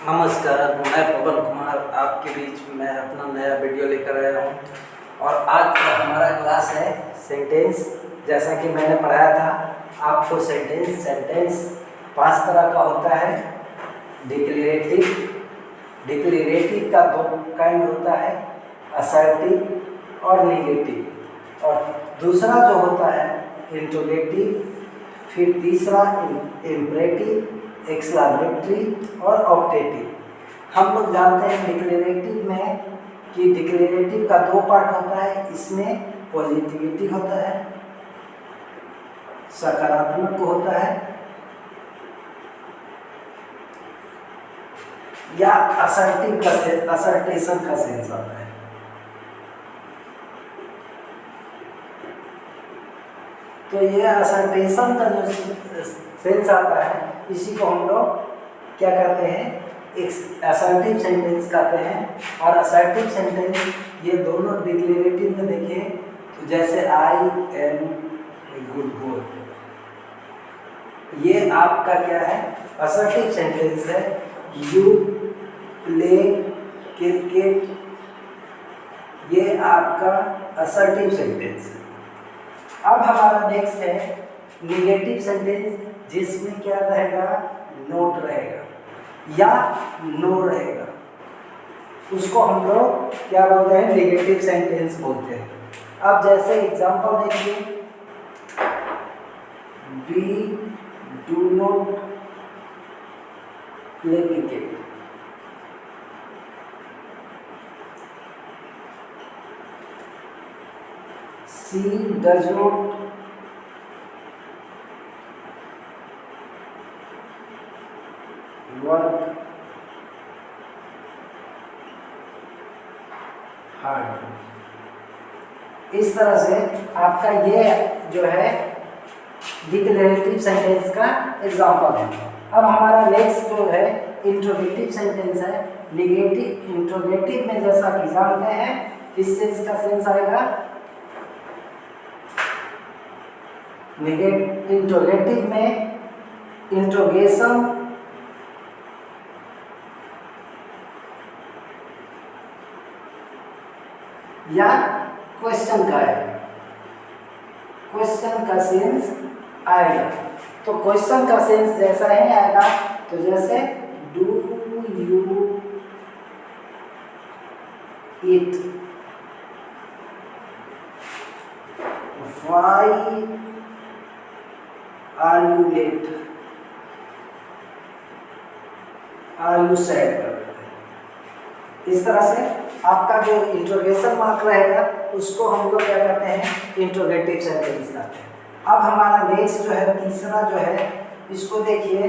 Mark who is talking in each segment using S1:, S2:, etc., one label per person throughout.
S1: नमस्कार, मैं पवन कुमार आपके बीच में अपना नया वीडियो लेकर आया हूँ। और आज का हमारा क्लास है सेंटेंस। जैसा कि मैंने पढ़ाया था आपको, सेंटेंस 5 तरह का होता है। डिक्लेरेटिव का 2 काइंड होता है, असर्टिव और नेगेटिव। और दूसरा जो होता है इंट्रोगेटिव, फिर तीसरा इम्परेटिव, एक्सक्लेमेटरी और ऑप्टेटिव। हम लोग जानते हैं डिक्लेरेटिव में कि डिक्लेरेटिव का 2 पार्ट होता है। इसमें पॉजिटिविटी होता है, सकारात्मक होता है, या असर्टेशन का सेंस आता है। तो ये असर्टेशन का जो सेंस आता है, इसी को हम लोग क्या कहते हैं, असर्टिव सेंटेंस कहते हैं। और असर्टिव सेंटेंस ये दोनों डिक्लेरेटिव में देखिए, तो जैसे I am a good boy, ये आपका क्या है, असर्टिव सेंटेंस है। यू प्ले क्रिकेट, ये आपका असर्टिव सेंटेंस है। अब हमारा नेक्स्ट है निगेटिव सेंटेंस, जिसमें क्या रहेगा, नोट रहेगा या नो रहेगा। उसको हम लोग क्या बोलते हैं, निगेटिव सेंटेंस बोलते हैं। अब जैसे एग्जांपल देखिए, we do not play cricket. She does not work hard. इस तरह से आपका ये जो है डिक्लेरेटिव सेंटेंस का एग्जांपल है। अब हमारा नेक्स्ट जो है इंट्रोगेटिव सेंटेंस है। इंट्रोगेटिव में जैसा कि जानते हैं, इससे इसका सेंस आएगा, इंट्रोगेटिव में इंट्रोगेशन या क्वेश्चन का है, क्वेश्चन का सेंस आएगा। तो क्वेश्चन का सेंस जैसा ही आएगा, तो जैसे do you eat, why are you late, are you sad. इस तरह से आपका जो इंट्रोगेशन मार्क रहेगा, उसको हम लोग क्या कहते हैं, इंट्रोगेटिव सेंटेंस कहते हैं। अब हमारा नेक्स्ट जो है, तीसरा जो है, इसको देखिए,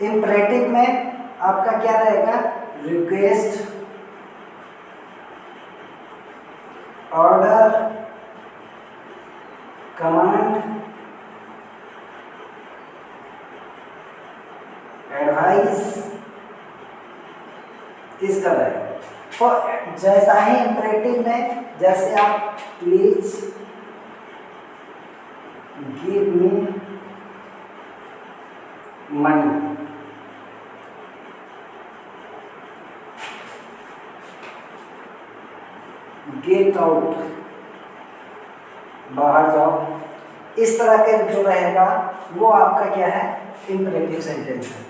S1: इम्परेटिव में आपका क्या रहेगा, रिक्वेस्ट, ऑर्डर, कमांड, एडवाइस, इस तरह है। तो जैसा ही इम्परेटिव में, जैसे आप please give me money, get out, बाहर जाओ, इस तरह के जो रहेगा वो आपका क्या है, इम्परेटिव सेंटेंस है।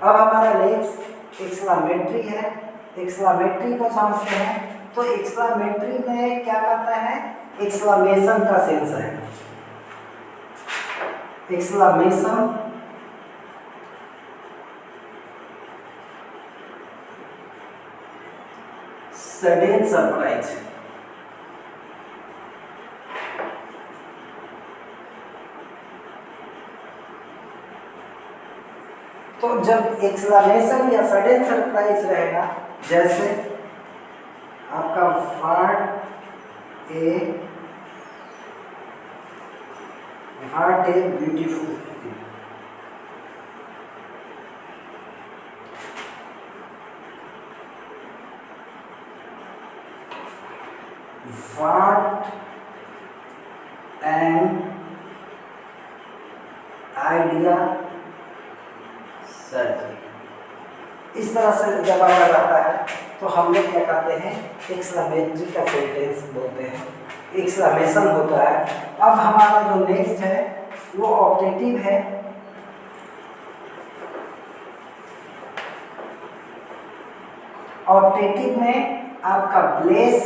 S1: अब हमारा नेक्स्ट एक्सक्लेमेटरी है। एक्सक्लेमेटरी को समझते हैं। तो एक्सक्लेमेटरी में क्या करता है, एक्सक्लेमेशन का सेंस है। Exclamation, sudden surprise. तो जब एक्सक्लेमेशन या सडन सरप्राइज रहेगा, जैसे आपका what a beautiful, what an idea search. इस तरह से जब अगर आता है तो हम लोग क्या कहते हैं, एक्सक्लेमेटरी का सेंटेंस बोलते हैं, एक्सक्लेमेशन होता है। अब हमारा जो नेक्स्ट है वो ऑप्टेटिव है। ऑप्टेटिव में आपका ब्लेस,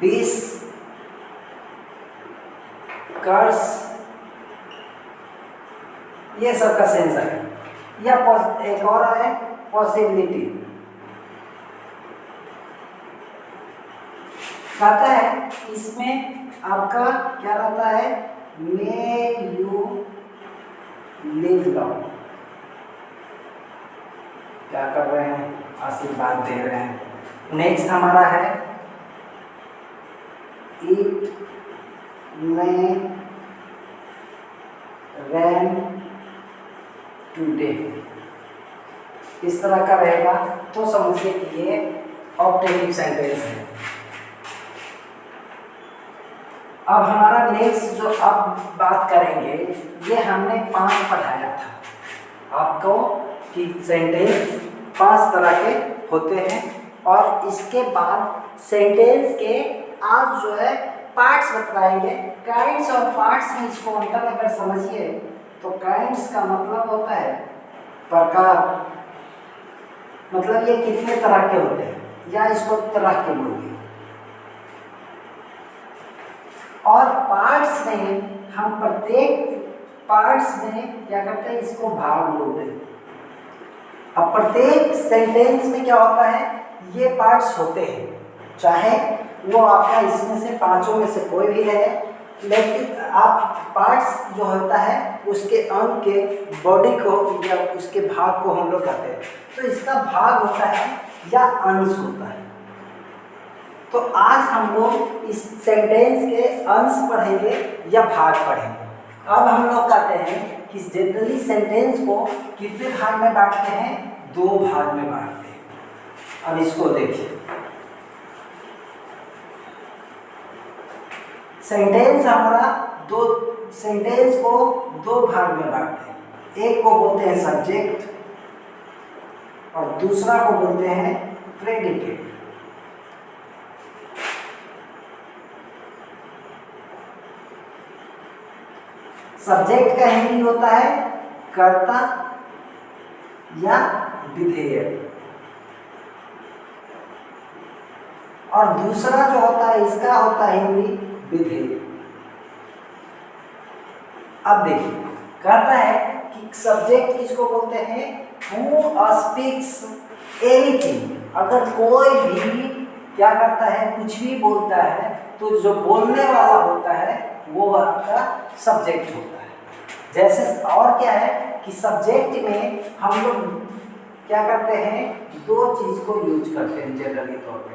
S1: बिस, कर्स, ये सब का सेंस है। या एक और है पॉसिबिलिटी, कहता है इसमें आपका क्या रहता है, मे यू लिव लॉन्ग, क्या कर रहे हैं, आशीर्वाद दे रहे हैं। नेक्स्ट हमारा है इट मे रेन टुडे, इस तरह का रहेगा तो समझिए कि ये ऑप्टेटिव सेंटेंस है। अब हमारा नेक्स्ट जो अब बात करेंगे, ये हमने 5 पढ़ाया था आपको कि सेंटेंस 5 तरह के होते हैं, और इसके बाद सेंटेंस के आज जो है पार्ट्स बतलाएंगे। काइंड्स और पार्ट्स में इसको अंतर अगर समझिए तो काइंड्स का मतलब होता है प्रकार, मतलब ये कितने तरह के होते हैं, या इसको तरह के बोलिए। और पार्ट्स में हम प्रत्येक पार्ट्स में क्या करते हैं, इसको भाग बोलते हैं। अब प्रत्येक सेंटेंस में क्या होता है, ये पार्ट्स होते हैं, चाहे वो आपका इसमें से 5 में से कोई भी रहे, लेकिन आप पार्ट्स जो होता है उसके अंग के बॉडी को या उसके भाग को हम लोग कहते हैं। तो इसका भाग होता है या अंश होता है। तो आज हम लोग इस सेंटेंस के अंश पढ़ेंगे या भाग पढ़ेंगे। अब हम लोग कहते हैं कि जनरली सेंटेंस को कितने भाग में बांटते हैं, 2 भाग में बांटते हैं। अब इसको देखिए, सेंटेंस हमारा सेंटेंस को 2 भाग में बांटते हैं। एक को बोलते हैं सब्जेक्ट और दूसरा को बोलते हैं प्रेडिकेट। सब्जेक्ट का हिंदी होता है कर्ता या विधेय, और दूसरा जो होता है इसका होता है हिंदी विधेय। अब देखिए, कहता है कि सब्जेक्ट किसको बोलते हैं, हु स्पीक्स एनीथिंग। अगर कोई भी क्या करता है, कुछ भी बोलता है, तो जो बोलने वाला होता है वो आपका सब्जेक्ट होता है। जैसे और क्या है कि सब्जेक्ट में हम लोग क्या करते हैं, 2 चीज को यूज करते हैं जनरली तौर पे,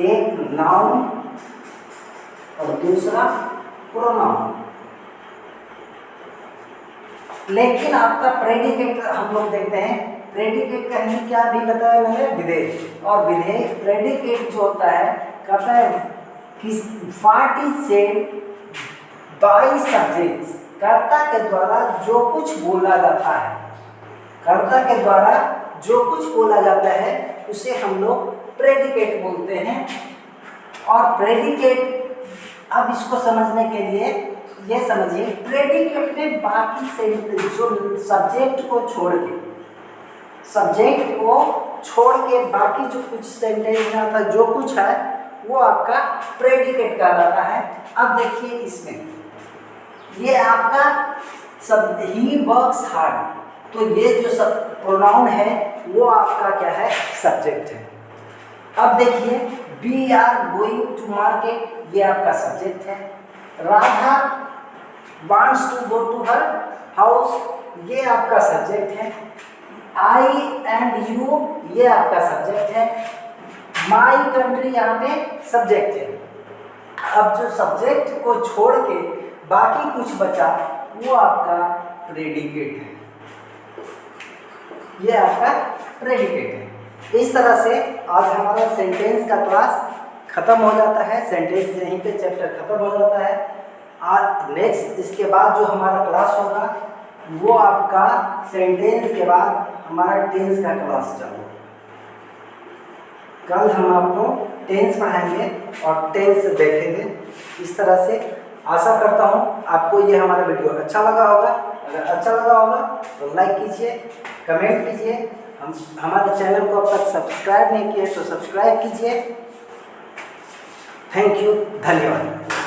S1: एक नाउन और दूसरा प्रोनाउन। लेकिन आपका प्रेडिकेट हम लोग देखते हैं, प्रेडिकेट का हिंदी क्या भी बताया मैंने, विधेय। और विधेय प्रेडिकेट जो होता है, कहता है कि what is said bye subjects, कर्ता के द्वारा जो कुछ बोला जाता है, कर्ता के द्वारा जो कुछ बोला जाता है उसे हम लोग प्रेडिकेट बोलते हैं। और प्रेडिकेट, अब इसको समझने के लिए ये समझिए, प्रेडिकेट में बाकी से जो सब्जेक्ट को छोड़ के बाकी जो कुछ सेंटेंस में आता है, जो कुछ है वो आपका प्रेडिकेट कहलाता है। अब देखिए इसमें ये आपका सब ही वर्क्स हार्ड, तो ये जो सब प्रोनाउन है वो आपका क्या है, सब्जेक्ट है। अब देखिए, we are going to market, ये आपका सब्जेक्ट है। Radha wants to go to her house, ये आपका सब्जेक्ट है। आई एंड यू, ये आपका सब्जेक्ट है। माई कंट्री यहाँ पे सब्जेक्ट है। अब जो सब्जेक्ट को छोड़ के बाकी कुछ बचा वो आपका प्रेडिकेट है, ये आपका प्रेडिकेट है। इस तरह से आज हमारा सेंटेंस का क्लास खत्म हो जाता है, सेंटेंस यहीं पे चैप्टर खत्म हो जाता है। आज नेक्स्ट इसके बाद जो हमारा क्लास होगा वो आपका सेंटेंस के बाद हमारा टेंस का क्लास चालू। कल हम आपको टेंस पढ़ाएंगे और टेंस देखेंगे। इस तरह से आशा करता हूँ आपको ये हमारा वीडियो अच्छा लगा होगा। अगर अच्छा लगा होगा तो लाइक कीजिए, कमेंट कीजिए। हम हमारे चैनल को अब तक सब्सक्राइब नहीं किए तो सब्सक्राइब कीजिए। थैंक यू, धन्यवाद।